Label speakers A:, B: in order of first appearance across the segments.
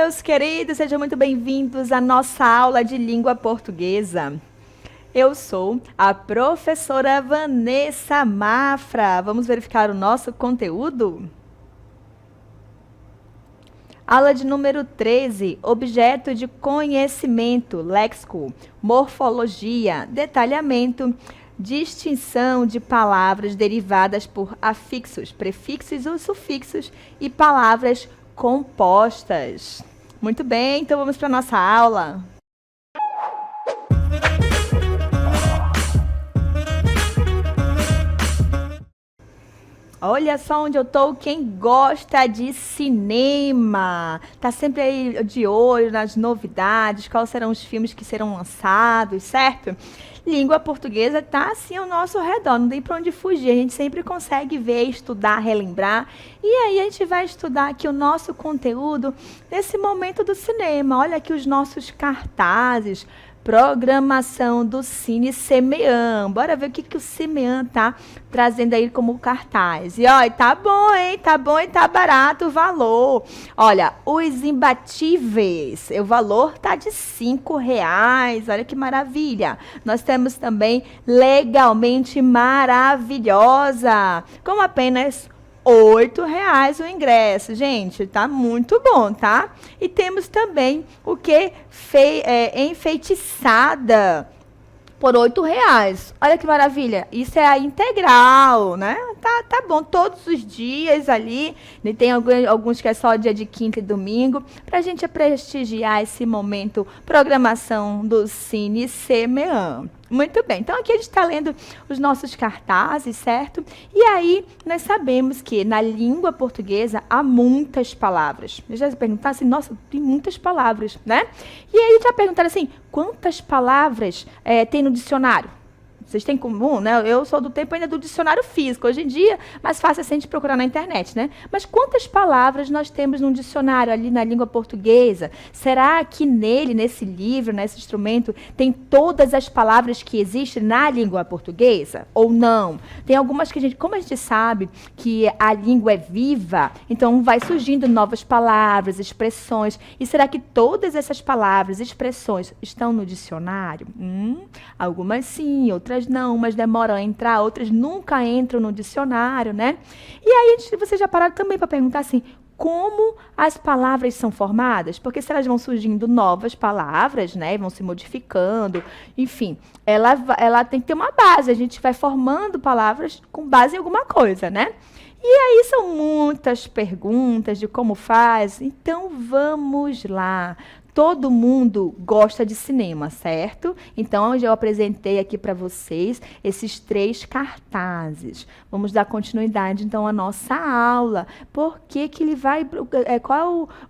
A: meus queridos, sejam muito bem-vindos à nossa aula de língua portuguesa. Eu sou a professora Vanessa Mafra. Vamos verificar o nosso conteúdo? Aula de número 13, objeto de conhecimento, léxico, morfologia, detalhamento, distinção de palavras derivadas por afixos, prefixos ou sufixos e palavras compostas. Muito bem, então vamos para a nossa aula. Olha só onde eu tô, quem gosta de cinema, tá sempre aí de olho nas novidades, quais serão os filmes que serão lançados, certo? Língua portuguesa tá assim ao nosso redor, não tem para onde fugir, a gente sempre consegue ver, estudar, relembrar, e aí a gente vai estudar aqui o nosso conteúdo nesse momento do cinema. Olha aqui os nossos cartazes, programação do Cine Semean. Bora ver o que o Semean tá trazendo aí como cartaz. E ó, tá bom, hein? Tá bom e tá barato o valor. Olha, Os Imbatíveis. O valor tá de R$5. Olha que maravilha. Nós temos também Legalmente Maravilhosa, com apenas R$8 o ingresso, gente, tá muito bom, tá? E temos também o que? Enfeitiçada por R$8. Olha que maravilha. Isso é a integral, né? Tá bom, todos os dias ali. E tem alguns que é só dia de quinta e domingo, pra gente prestigiar esse momento, programação do Cine Semean. Muito bem, então aqui a gente está lendo os nossos cartazes, certo? E aí nós sabemos que na língua portuguesa há muitas palavras. Eu já perguntar assim, nossa, tem muitas palavras, né? E aí a gente vai perguntar assim, quantas palavras tem no dicionário? Vocês têm em comum, né? Eu sou do tempo ainda do dicionário físico. Hoje em dia, mais fácil é a gente procurar na internet, né? Mas quantas palavras nós temos num dicionário ali na língua portuguesa? Será que nele, nesse livro, nesse instrumento, tem todas as palavras que existem na língua portuguesa? Ou não? Tem algumas que como a gente sabe que a língua é viva, então vai surgindo novas palavras, expressões. E será que todas essas palavras, expressões, estão no dicionário? Algumas sim, outras não, umas demoram a entrar, outras nunca entram no dicionário, né? E aí, vocês já pararam também para perguntar assim, como as palavras são formadas? Porque se elas vão surgindo novas palavras, né, vão se modificando, enfim, ela tem que ter uma base, a gente vai formando palavras com base em alguma coisa, né? E aí são muitas perguntas de como faz, então vamos lá. Todo mundo gosta de cinema, certo? Então, hoje eu apresentei aqui para vocês esses 3 cartazes. Vamos dar continuidade, então, à nossa aula. Por que ele vai...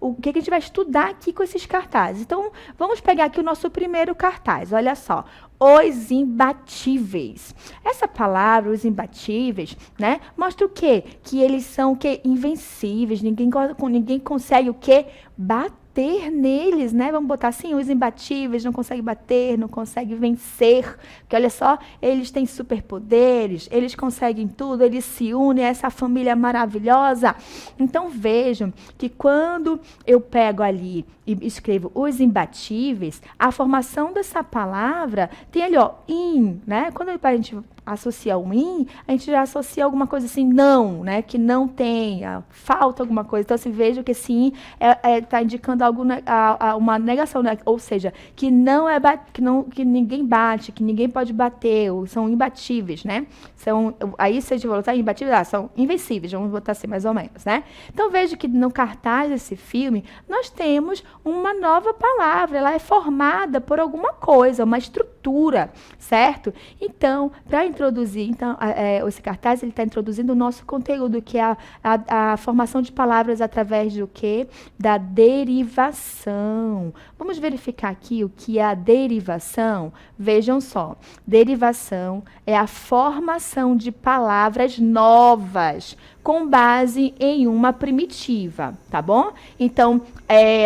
A: o que a gente vai estudar aqui com esses cartazes? Então, vamos pegar aqui o nosso primeiro cartaz. Olha só. Os imbatíveis. Essa palavra, os imbatíveis, né? Mostra o quê? Que eles são o quê? Invencíveis. Ninguém consegue o quê? Bater neles, né? Vamos botar assim, os imbatíveis não conseguem bater, não conseguem vencer, porque olha só, eles têm superpoderes, eles conseguem tudo, eles se unem a essa família maravilhosa. Então vejam que quando eu pego ali e escrevo os imbatíveis, a formação dessa palavra tem ali, ó, né? Quando a gente associa o a gente já associa alguma coisa assim, não, né? Que não tem, falta alguma coisa. Então, se veja que sim está indicando uma negação, né? Ou seja, que não que ninguém bate, que ninguém pode bater, ou são imbatíveis, né? Aí se a gente voltar imbatíveis, são invencíveis, vamos botar assim mais ou menos, né? Então, veja que no cartaz desse filme, nós temos uma nova palavra, ela é formada por alguma coisa, uma estrutura, certo? Então, para introduzir, esse cartaz, ele está introduzindo o nosso conteúdo, que é a formação de palavras através do quê? Da derivação. Vamos verificar aqui o que é a derivação? Vejam só, derivação é a formação de palavras novas com base em uma primitiva, tá bom? Então,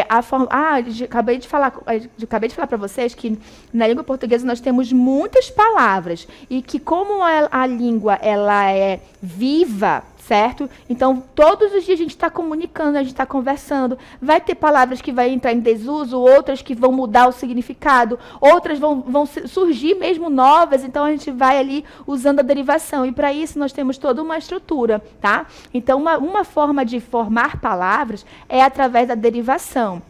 A: acabei de falar para vocês que na língua portuguesa nós temos muitas palavras e que como a língua ela é viva, certo? Então, todos os dias a gente está comunicando, a gente está conversando. Vai ter palavras que vão entrar em desuso, outras que vão mudar o significado, outras vão surgir mesmo novas. Então, a gente vai ali usando a derivação. E para isso, nós temos toda uma estrutura, tá? Então, uma forma de formar palavras é através da derivação.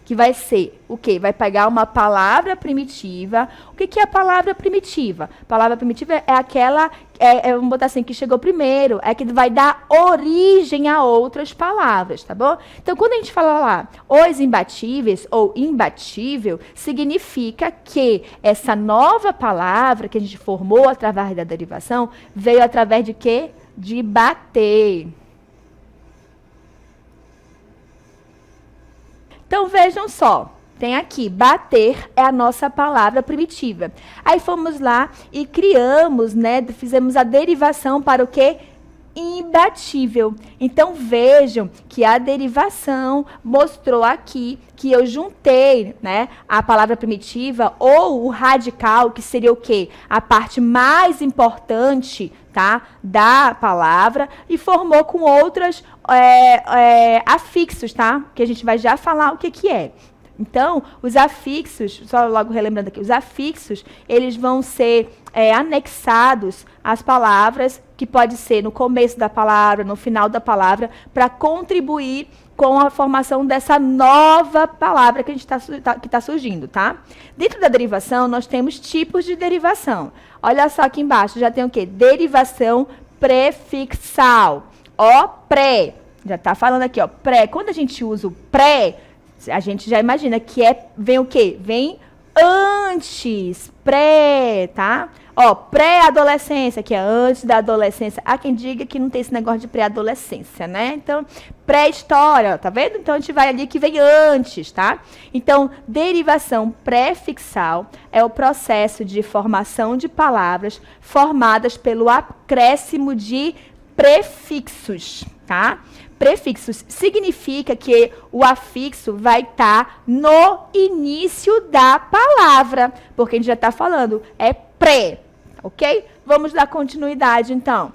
A: Que vai ser o quê? Vai pegar uma palavra primitiva. O que é a palavra primitiva? A palavra primitiva é aquela, vamos botar assim, que chegou primeiro, é que vai dar origem a outras palavras, tá bom? Então, quando a gente fala lá, os imbatíveis ou imbatível, significa que essa nova palavra que a gente formou através da derivação, veio através de quê? De bater. Então, vejam só, tem aqui, bater é a nossa palavra primitiva. Aí fomos lá e criamos, né, fizemos a derivação para o quê? Imbatível. Então, vejam que a derivação mostrou aqui que eu juntei, né, a palavra primitiva ou o radical, que seria o quê? A parte mais importante, tá, da palavra, e formou com outras afixos, tá? Que a gente vai já falar o que é. Então, os afixos, só logo relembrando aqui, os afixos, eles vão ser anexados às palavras, que pode ser no começo da palavra, no final da palavra, para contribuir com a formação dessa nova palavra que a gente que tá surgindo, tá? Dentro da derivação, nós temos tipos de derivação. Olha só aqui embaixo, já tem o quê? Derivação prefixal. Ó, pré. Já está falando aqui, ó, pré. Quando a gente usa o pré, a gente já imagina que vem o quê? Vem antes, pré, tá? Ó, pré-adolescência, que é antes da adolescência. Há quem diga que não tem esse negócio de pré-adolescência, né? Então, pré-história, tá vendo? Então, a gente vai ali que vem antes, tá? Então, derivação prefixal é o processo de formação de palavras formadas pelo acréscimo de prefixos, tá? Prefixos significa que o afixo vai estar no início da palavra, porque a gente já está falando, é pré, ok? Vamos dar continuidade, então,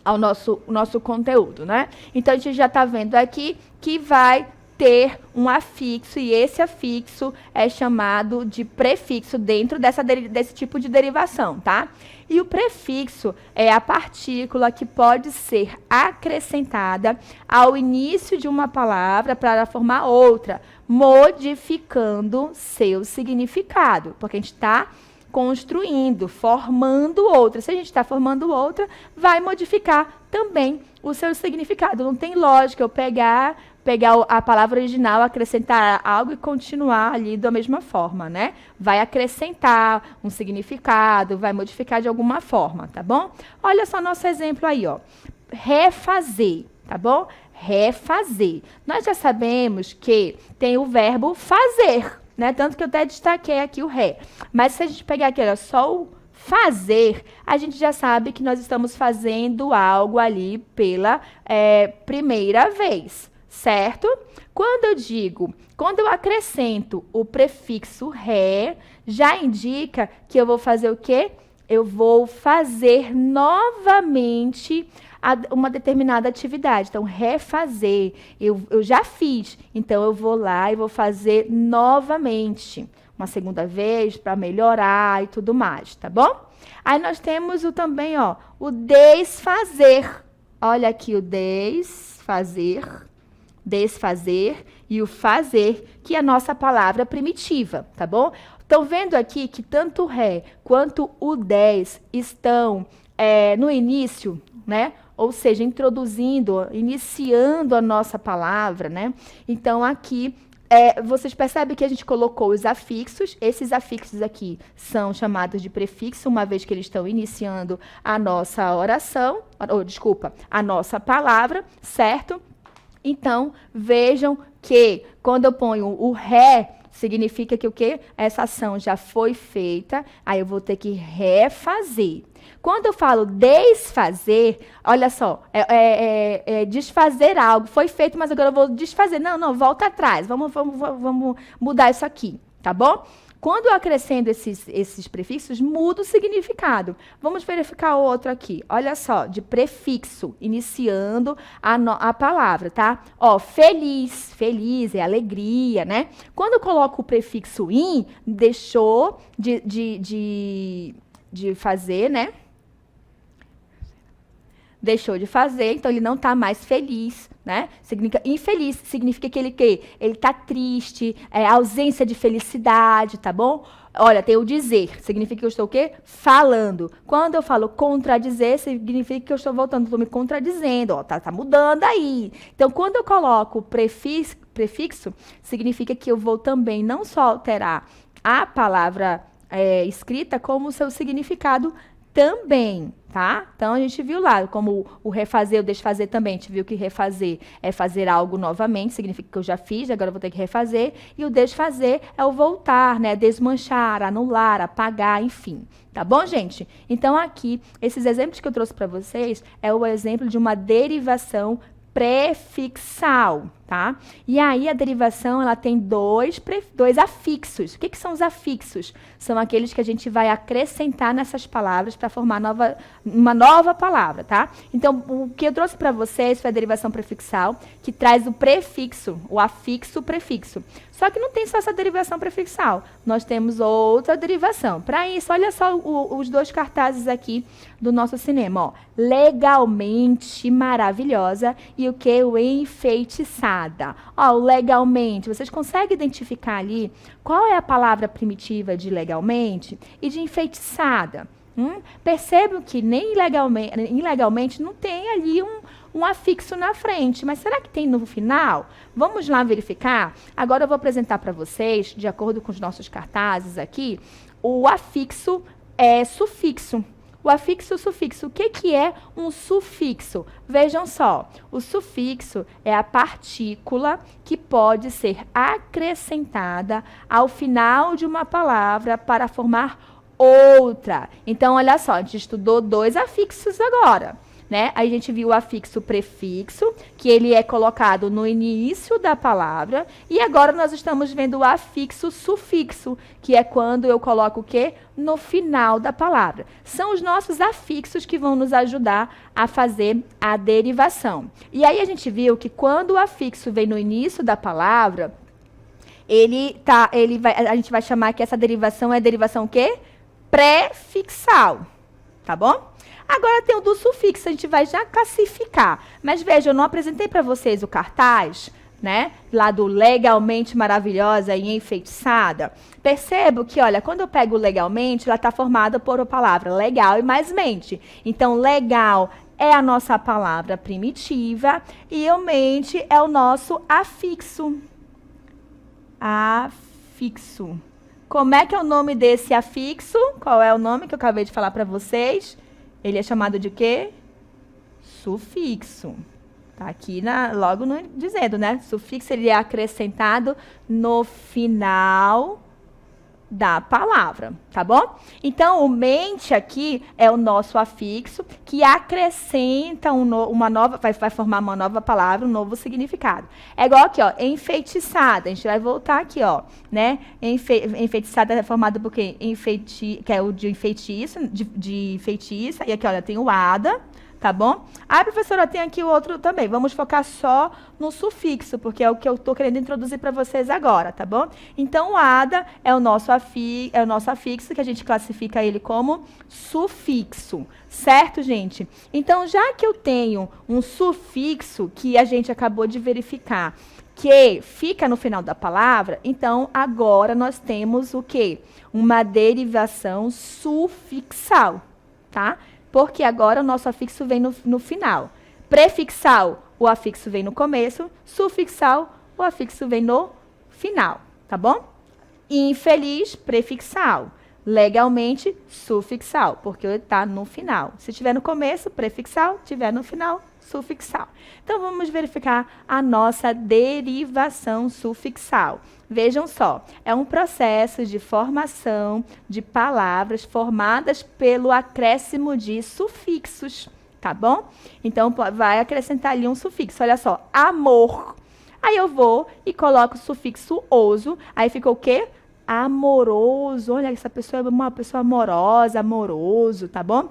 A: ao nosso conteúdo, né? Então, a gente já está vendo aqui que vai ter um afixo, e esse afixo é chamado de prefixo dentro desse tipo de derivação, tá? E o prefixo é a partícula que pode ser acrescentada ao início de uma palavra para formar outra, modificando seu significado, porque a gente está construindo, formando outra. Se a gente está formando outra, vai modificar também o seu significado. Não tem lógica eu pegar a palavra original, acrescentar algo e continuar ali da mesma forma, né? Vai acrescentar um significado, vai modificar de alguma forma, tá bom? Olha só nosso exemplo aí, ó. Refazer, tá bom? Refazer. Nós já sabemos que tem o verbo fazer, né? Tanto que eu até destaquei aqui o ré. Mas se a gente pegar aqui, olha, só o fazer, a gente já sabe que nós estamos fazendo algo ali pela primeira vez, certo? Quando eu acrescento o prefixo ré, já indica que eu vou fazer o quê? Eu vou fazer novamente uma determinada atividade. Então, refazer, eu já fiz, então eu vou lá e vou fazer novamente, uma segunda vez, para melhorar e tudo mais, tá bom? Aí nós temos também, ó, o desfazer. Olha aqui o desfazer e o fazer, que é a nossa palavra primitiva, tá bom? Estão vendo aqui que tanto o ré quanto o des estão no início, né? Ou seja, iniciando a nossa palavra, né? Então, aqui, vocês percebem que a gente colocou os afixos. Esses afixos aqui são chamados de prefixo, uma vez que eles estão iniciando a nossa oração, a nossa palavra, certo? Então, vejam que quando eu ponho o ré, Significa que o quê? Essa ação já foi feita, aí eu vou ter que refazer. Quando eu falo desfazer, olha só, desfazer algo. Foi feito, mas agora eu vou desfazer. Não, volta atrás. Vamos mudar isso aqui, tá bom? Quando eu acrescento esses prefixos, muda o significado. Vamos verificar outro aqui. Olha só, de prefixo, iniciando a palavra, tá? Ó, feliz. Feliz é alegria, né? Quando eu coloco o prefixo in, deixou de fazer, né? Deixou de fazer, então ele não está mais feliz, né? Significa infeliz, significa que ele está triste, ausência de felicidade, tá bom? Olha, tem o dizer, significa que eu estou o quê? Falando. Quando eu falo contradizer, significa que eu estou voltando, estou me contradizendo, ó, tá mudando aí. Então, quando eu coloco prefixo, significa que eu vou também não só alterar a palavra escrita, como o seu significado também, tá? Então, a gente viu lá, como o refazer, o desfazer também, a gente viu que refazer é fazer algo novamente, significa que eu já fiz, agora eu vou ter que refazer, e o desfazer é o voltar, né? Desmanchar, anular, apagar, enfim. Tá bom, gente? Então, aqui, esses exemplos que eu trouxe para vocês é o exemplo de uma derivação prefixal, tá? E aí a derivação, ela tem dois afixos. O que são os afixos? São aqueles que a gente vai acrescentar nessas palavras para formar uma nova palavra, tá? Então, o que eu trouxe para vocês foi a derivação prefixal, que traz o prefixo, o afixo, o prefixo. Só que não tem só essa derivação prefixal. Nós temos outra derivação. Para isso, olha só os dois cartazes aqui do nosso cinema, ó. Legalmente maravilhosa e o que? O enfeitiçada. Ó, o legalmente. Vocês conseguem identificar ali qual é a palavra primitiva de legalmente e de enfeitiçada? Percebam que nem ilegalmente não tem ali um afixo na frente, mas será que tem no final? Vamos lá verificar? Agora eu vou apresentar para vocês, de acordo com os nossos cartazes aqui, o afixo sufixo. O afixo sufixo. O que é um sufixo? Vejam só, o sufixo é a partícula que pode ser acrescentada ao final de uma palavra para formar outra. Então, olha só, a gente estudou dois afixos agora, né? Aí a gente viu o afixo prefixo, que ele é colocado no início da palavra, e agora nós estamos vendo o afixo sufixo, que é quando eu coloco o quê? No final da palavra. São os nossos afixos que vão nos ajudar a fazer a derivação. E aí a gente viu que quando o afixo vem no início da palavra, a gente vai chamar que essa derivação é a derivação o quê? Prefixal, tá bom? Agora tem o do sufixo, a gente vai já classificar. Mas veja, eu não apresentei para vocês o cartaz, né? Lá do legalmente maravilhosa e enfeitiçada. Percebo que, olha, quando eu pego legalmente, ela está formada por a palavra legal e mais mente. Então, legal é a nossa palavra primitiva e o mente é o nosso afixo. Afixo. Como é que é o nome desse afixo? Qual é o nome que eu acabei de falar para vocês? Ele é chamado de quê? Sufixo. Tá aqui logo dizendo, né? Sufixo, ele é acrescentado no final da palavra, tá bom? Então, o mente aqui é o nosso afixo que acrescenta vai formar uma nova palavra, um novo significado. É igual aqui, ó, enfeitiçada. A gente vai voltar aqui, ó, né? Enfeitiçada é formada por quê? Que é o de enfeitiço, de feitiça. E aqui, olha, tem o ada, tá bom? Ah, professora, tem aqui o outro também. Vamos focar só no sufixo, porque é o que eu estou querendo introduzir para vocês agora, tá bom? Então, o ada é o nosso afixo, que a gente classifica ele como sufixo. Certo, gente? Então, já que eu tenho um sufixo que a gente acabou de verificar, que fica no final da palavra, então, agora nós temos o quê? Uma derivação sufixal, tá? Porque agora o nosso afixo vem no final. Prefixal, o afixo vem no começo. Sufixal, o afixo vem no final, tá bom? Infeliz, prefixal. Legalmente, sufixal, porque está no final. Se tiver no começo, prefixal, tiver no final, sufixal. Então, vamos verificar a nossa derivação sufixal. Vejam só, é um processo de formação de palavras formadas pelo acréscimo de sufixos, tá bom? Então, vai acrescentar ali um sufixo, olha só, amor. Aí eu vou e coloco o sufixo oso, aí fica o quê? Amoroso, olha, essa pessoa é uma pessoa amorosa, amoroso, tá bom?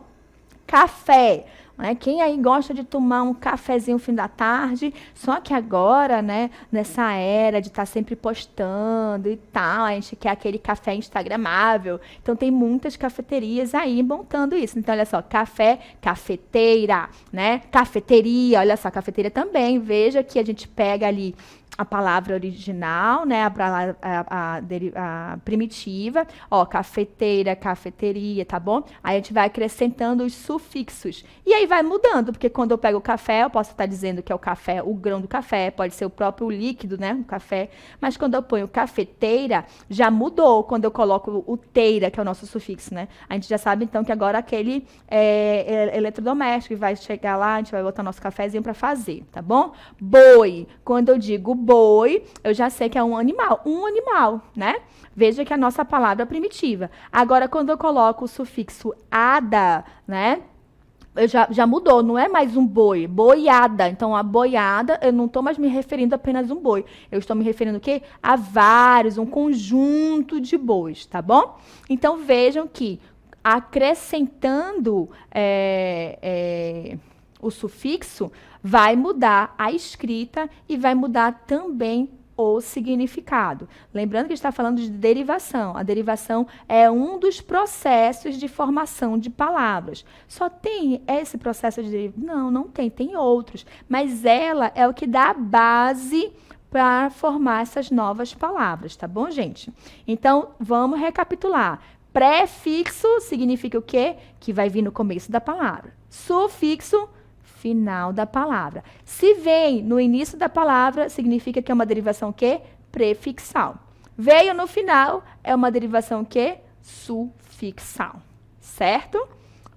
A: Café, né? Quem aí gosta de tomar um cafezinho no fim da tarde, só que agora, né, nessa era de estar sempre postando e tal, a gente quer aquele café instagramável, então tem muitas cafeterias aí montando isso. Então, olha só, café, cafeteira, né? Cafeteria, olha só, cafeteira também, veja que a gente pega ali a palavra original, né, a primitiva, ó, cafeteira, cafeteria, tá bom? Aí a gente vai acrescentando os sufixos. E aí vai mudando, porque quando eu pego o café, eu posso estar dizendo que é o café, o grão do café, pode ser o próprio líquido, né, o café, mas quando eu ponho cafeteira, já mudou, quando eu coloco o teira, que é o nosso sufixo, né? A gente já sabe, então, que agora aquele eletrodoméstico vai chegar lá, a gente vai botar nosso cafezinho para fazer, tá bom? Boi, quando eu digo boi, eu já sei que é um animal, né? Veja que a nossa palavra é primitiva. Agora, quando eu coloco o sufixo ada, né? Já mudou, não é mais um boi, boiada. Então, a boiada, eu não estou mais me referindo apenas a um boi. Eu estou me referindo o quê? A vários, um conjunto de bois, tá bom? Então, vejam que acrescentando o sufixo, vai mudar a escrita e vai mudar também o significado. Lembrando que a gente está falando de derivação. A derivação é um dos processos de formação de palavras. Só tem esse processo de derivação? Não, não tem. Tem outros. Mas ela é o que dá a base para formar essas novas palavras, tá bom, gente? Então, vamos recapitular. Prefixo significa o quê? Que vai vir no começo da palavra. Sufixo, final da palavra. Se vem no início da palavra, significa que é uma derivação o quê? Prefixal. Veio no final, é uma derivação o quê? Sufixal. Certo?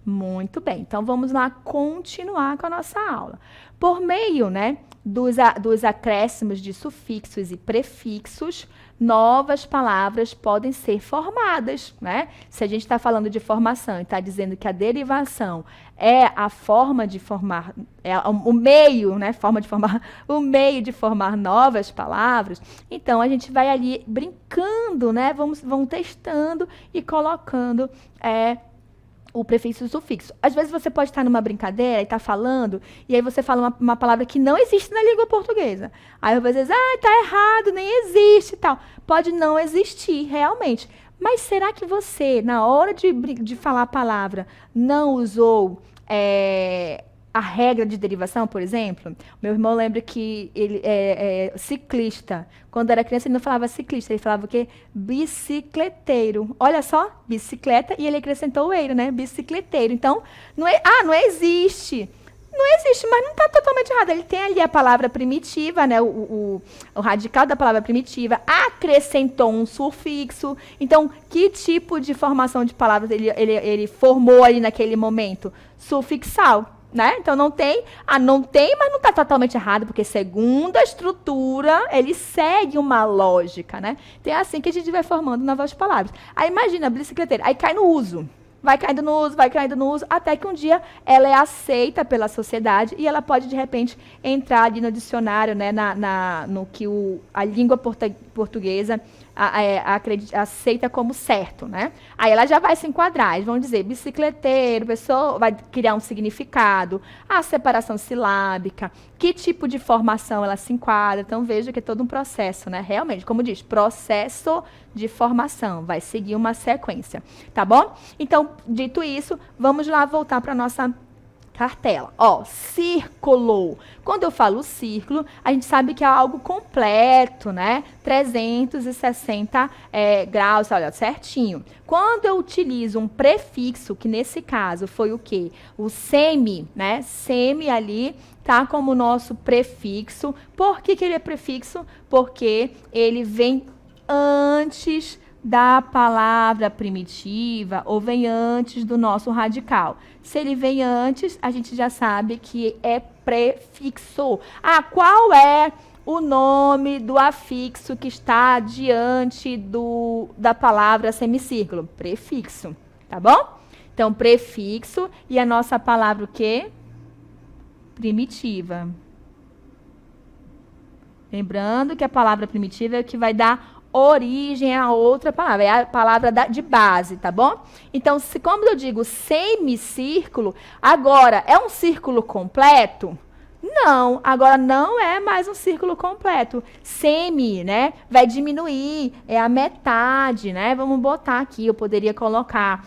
A: Muito bem. Então, vamos lá continuar com a nossa aula. Por meio, né, dos acréscimos de sufixos e prefixos, novas palavras podem ser formadas, né? Se a gente está falando de formação e está dizendo que a derivação é a forma de formar, é o meio, né? O meio de formar novas palavras, então a gente vai ali brincando, né? Vamos testando e colocando o prefixo e o sufixo. Às vezes você pode estar numa brincadeira e estar falando, e aí você fala uma palavra que não existe na língua portuguesa. Aí você diz, tá errado, nem existe e tal. Pode não existir, realmente. Mas será que você, na hora de falar a palavra, não usou a regra de derivação, por exemplo? Meu irmão lembra que ele é ciclista. Quando era criança, ele não falava ciclista, ele falava o quê? Bicicleteiro. Olha só, bicicleta, e ele acrescentou o eiro, né? Bicicleteiro. Então, não existe. Não existe, mas não está totalmente errado. Ele tem ali a palavra primitiva, né? O radical da palavra primitiva, acrescentou um sufixo. Então, que tipo de formação de palavras ele formou ali naquele momento? Sufixal. Né? Então não tem, mas não está totalmente errado, porque segundo a estrutura, ele segue uma lógica, né? Então é assim que a gente vai formando novas palavras. Aí imagina, bicicleteira, aí cai no uso. Vai caindo no uso, até que um dia ela é aceita pela sociedade e ela pode, de repente, entrar ali no dicionário, né, no que a língua portuguesa aceita como certo, né? Aí ela já vai se enquadrar, eles vão dizer bicicleteiro, pessoa vai criar um significado, a separação silábica, que tipo de formação ela se enquadra. Então veja que é todo um processo, né? Realmente, como diz, processo de formação, vai seguir uma sequência, tá bom? Então, dito isso, vamos lá voltar para a nossa cartela. Ó, círculo. Quando eu falo círculo, a gente sabe que é algo completo, né? 360 graus, olha, certinho. Quando eu utilizo um prefixo, que nesse caso foi o quê? O semi, né? Semi ali tá como nosso prefixo. Por que ele é prefixo? Porque ele vem antes da palavra primitiva ou vem antes do nosso radical? Se ele vem antes, a gente já sabe que é prefixo. Ah, qual é o nome do afixo que está diante da palavra semicírculo? Prefixo, tá bom? Então, prefixo e a nossa palavra o quê? Primitiva. Lembrando que a palavra primitiva é o que vai dar origem a outra palavra, é a palavra de base, tá bom? Então, como eu digo semicírculo, agora é um círculo completo? Não, agora não é mais um círculo completo. Semi, né? Vai diminuir, é a metade, né? Vamos botar aqui, eu poderia colocar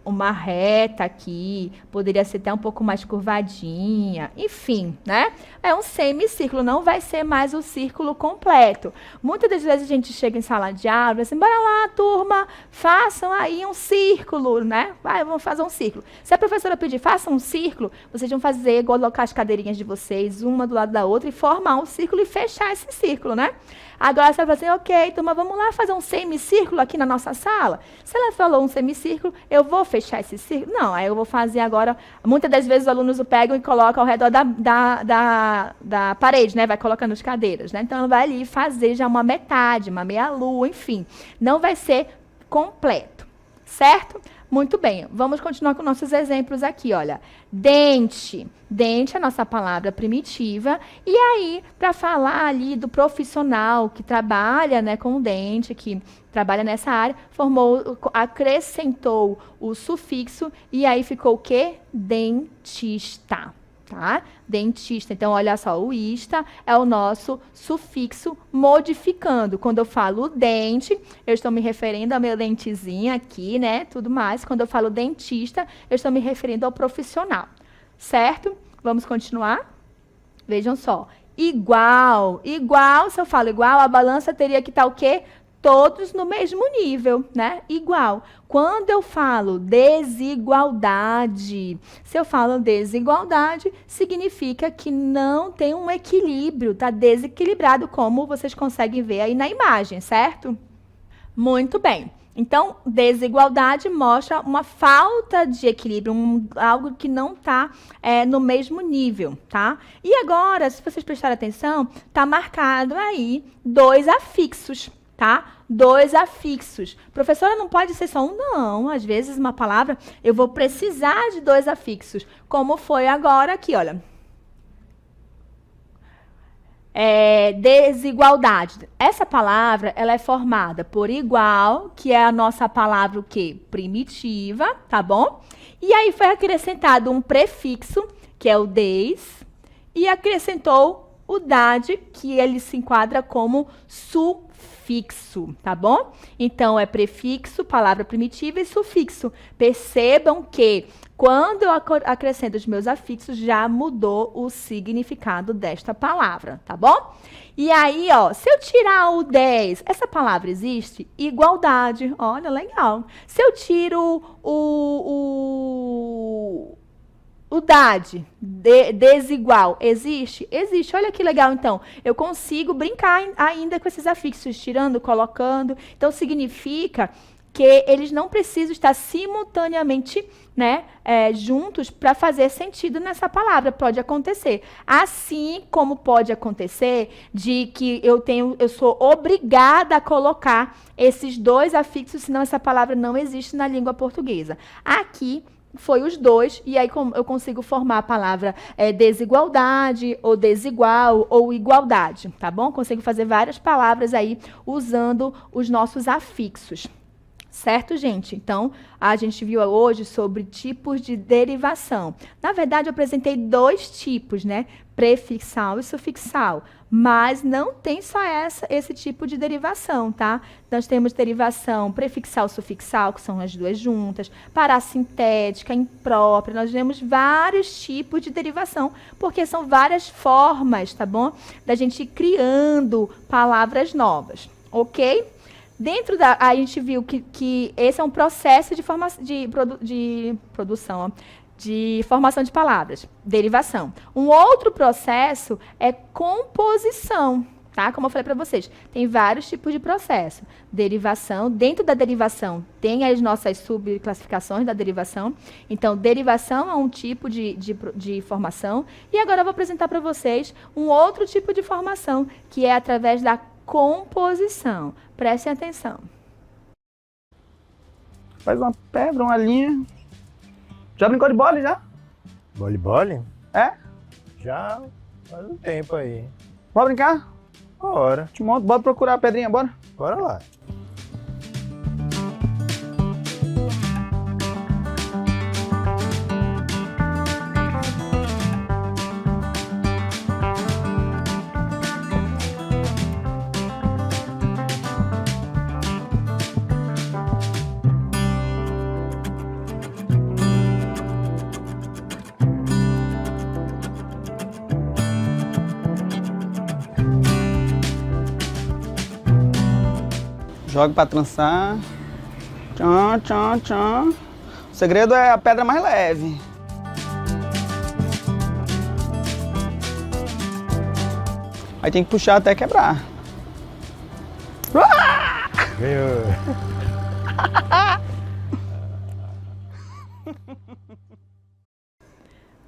A: uma reta aqui, poderia ser até um pouco mais curvadinha, enfim, né? É um semicírculo, não vai ser mais o círculo completo. Muitas das vezes a gente chega em sala de aula e assim, bora lá, turma, façam aí um círculo, né? Vai, vamos fazer um círculo. Se a professora pedir, façam um círculo, vocês vão fazer, colocar as cadeirinhas de vocês, uma do lado da outra, e formar um círculo e fechar esse círculo, né? Agora você vai fazer, ok, turma, vamos lá fazer um semicírculo aqui na nossa sala? Se ela falou um semicírculo, eu vou fechar esse círculo? Não, aí eu vou fazer agora. Muitas das vezes os alunos o pegam e colocam ao redor da parede, né? Vai colocando as cadeiras, né? Então ela vai ali fazer já uma metade, uma meia-lua, enfim. Não vai ser completo, certo? Muito bem, vamos continuar com nossos exemplos aqui, olha. Dente. Dente é a nossa palavra primitiva. E aí, para falar ali do profissional que trabalha, né, com o dente, que trabalha nessa área, acrescentou o sufixo e aí ficou o quê? Dentista. Tá? Dentista. Então, olha só, o ista é o nosso sufixo modificando. Quando eu falo dente, eu estou me referindo ao meu dentezinho aqui, né? Tudo mais. Quando eu falo dentista, eu estou me referindo ao profissional. Certo? Vamos continuar? Vejam só. Igual. Igual, se eu falo igual, a balança teria que estar o quê? Todos no mesmo nível, né? Igual. Quando eu falo desigualdade, se eu falo desigualdade, significa que não tem um equilíbrio, tá desequilibrado, como vocês conseguem ver aí na imagem, certo? Muito bem. Então, desigualdade mostra uma falta de equilíbrio, algo que não está no mesmo nível, tá? E agora, se vocês prestarem atenção, está marcado aí 2 afixos. Tá? 2 afixos. Professora, não pode ser só um? Não. Às vezes, uma palavra, eu vou precisar de 2 afixos. Como foi agora aqui, olha. Desigualdade. Essa palavra, ela é formada por igual, que é a nossa palavra o quê? Primitiva, tá bom? E aí foi acrescentado um prefixo, que é o des, e acrescentou o dade, que ele se enquadra como sufixo, tá bom? Então, é prefixo, palavra primitiva e sufixo. Percebam que quando eu acrescento os meus afixos, já mudou o significado desta palavra, tá bom? E aí, ó, se eu tirar o 10, essa palavra existe? Igualdade. Olha, legal. Se eu tiro o dade, desigual, existe? Existe. Olha que legal, então. Eu consigo brincar ainda com esses afixos, tirando, colocando. Então, significa que eles não precisam estar simultaneamente, né, juntos para fazer sentido nessa palavra. Pode acontecer. Assim como pode acontecer de que eu sou obrigada a colocar esses 2 afixos, senão essa palavra não existe na língua portuguesa. Aqui, foi os 2, e aí eu consigo formar a palavra desigualdade, ou desigual, ou igualdade, tá bom? Consigo fazer várias palavras aí usando os nossos afixos. Certo, gente? Então, a gente viu hoje sobre tipos de derivação. Na verdade, eu apresentei 2 tipos, né? Prefixal e sufixal. Mas não tem só esse tipo de derivação, tá? Nós temos derivação prefixal, sufixal, que são as 2 juntas, parassintética, imprópria. Nós temos vários tipos de derivação, porque são várias formas, tá bom? Da gente ir criando palavras novas, ok? A gente viu que esse é um processo de produção, de formação de palavras, derivação. Um outro processo é composição, tá? Como eu falei para vocês, tem vários tipos de processo. Derivação, dentro da derivação tem as nossas subclassificações da derivação. Então, derivação é um tipo de formação. E agora eu vou apresentar para vocês um outro tipo de formação, que é através da composição. Prestem atenção.
B: Faz uma pedra, uma linha. Já brincou de bola, já?
C: Vôlei?
B: É?
C: Já faz um tempo aí.
B: Bora brincar?
C: Bora.
B: Te monto, bora procurar a pedrinha, bora?
C: Bora lá.
B: Joga pra trançar. Tchan, tchan, tchan. O segredo é a pedra mais leve. Aí tem que puxar até quebrar.
C: Ganhou.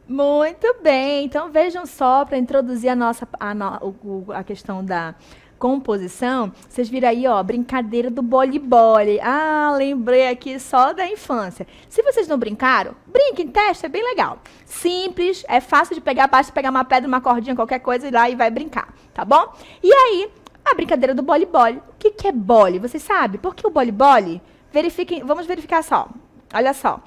A: Muito bem, então vejam só, para introduzir a questão da composição, vocês viram aí, ó, brincadeira do boli-boli. Ah, lembrei aqui só da infância. Se vocês não brincaram, brinquem, teste, é bem legal. Simples, é fácil de pegar, basta pegar uma pedra, uma cordinha, qualquer coisa, ir lá e vai brincar, tá bom? E aí, a brincadeira do boli-boli. O que é boli? Vocês sabem? Por que o boli-boli? Vamos verificar só. Olha só.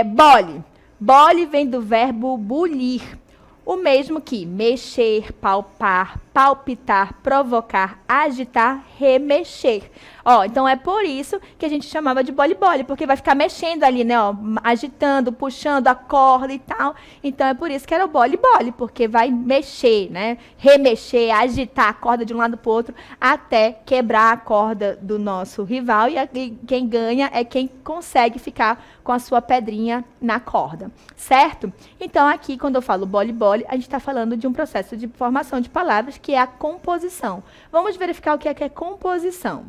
A: Boli. Boli vem do verbo bulir. O mesmo que mexer, palpar, palpitar, provocar, agitar, remexer. Ó, então é por isso que a gente chamava de boli-boli, porque vai ficar mexendo ali, né? Ó, agitando, puxando a corda e tal. Então é por isso que era o boli-boli, porque vai mexer, né? Remexer, agitar a corda de um lado para o outro, até quebrar a corda do nosso rival. E quem ganha é quem consegue ficar com a sua pedrinha na corda, certo? Então aqui, quando eu falo boli-boli, a gente está falando de um processo de formação de palavras, que é a composição. Vamos verificar o que é composição.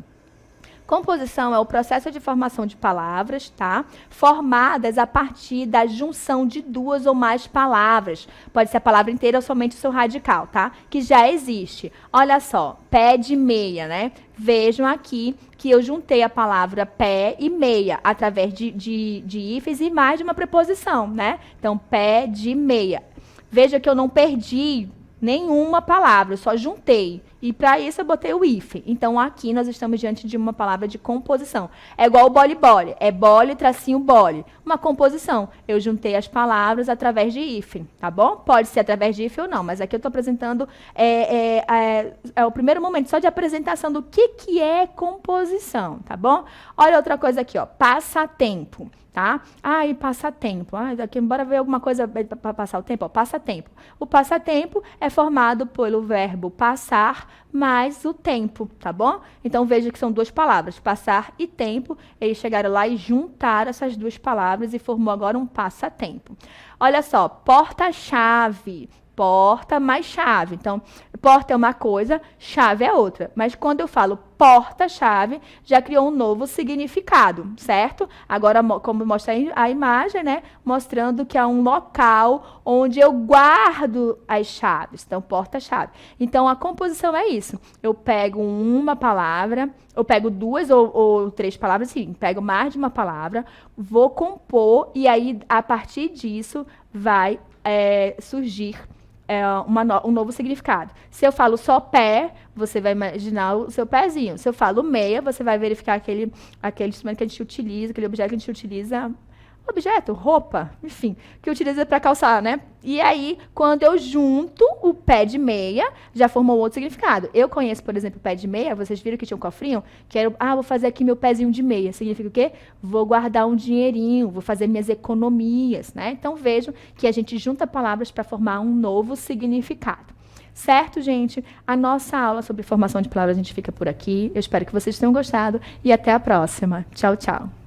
A: Composição é o processo de formação de palavras, tá? Formadas a partir da junção de duas ou mais palavras. Pode ser a palavra inteira ou somente o seu radical, tá? Que já existe. Olha só, pé de meia, né? Vejam aqui que eu juntei a palavra pé e meia através de hífens e mais de uma preposição, né? Então, pé de meia. Veja que eu não perdi nenhuma palavra, eu só juntei. E para isso eu botei o hífen. Então aqui nós estamos diante de uma palavra de composição. É igual o boli-boli. É boli, tracinho, boli. Uma composição. Eu juntei as palavras através de hífen, tá bom? Pode ser através de hífen ou não, mas aqui eu estou apresentando o primeiro momento só de apresentação do que é composição, tá bom? Olha outra coisa aqui, ó. Passatempo. Tá? E passatempo. Aqui, bora ver alguma coisa para passar o tempo. Ó, passatempo. O passatempo é formado pelo verbo passar mais o tempo, tá bom? Então, veja que são duas palavras, passar e tempo. Eles chegaram lá e juntaram essas duas palavras e formou agora um passatempo. Olha só, porta-chave. Porta mais chave. Então, porta é uma coisa, chave é outra. Mas quando eu falo porta-chave, já criou um novo significado, certo? Agora, como mostra a imagem, né? Mostrando que é um local onde eu guardo as chaves. Então, porta-chave. Então, a composição é isso. Eu pego uma palavra, eu pego duas ou três palavras, sim, pego mais de uma palavra, vou compor e aí, a partir disso, vai surgir um novo significado. Se eu falo só pé, você vai imaginar o seu pezinho. Se eu falo meia, você vai verificar aquele instrumento que a gente utiliza, aquele objeto que a gente utiliza, objeto, roupa, enfim, que utiliza para calçar, né? E aí, quando eu junto o pé de meia, já formou outro significado. Eu conheço, por exemplo, o pé de meia, vocês viram que tinha um cofrinho, que era, vou fazer aqui meu pezinho de meia. Significa o quê? Vou guardar um dinheirinho, vou fazer minhas economias, né? Então, vejam que a gente junta palavras para formar um novo significado. Certo, gente? A nossa aula sobre formação de palavras, a gente fica por aqui. Eu espero que vocês tenham gostado e até a próxima. Tchau, tchau.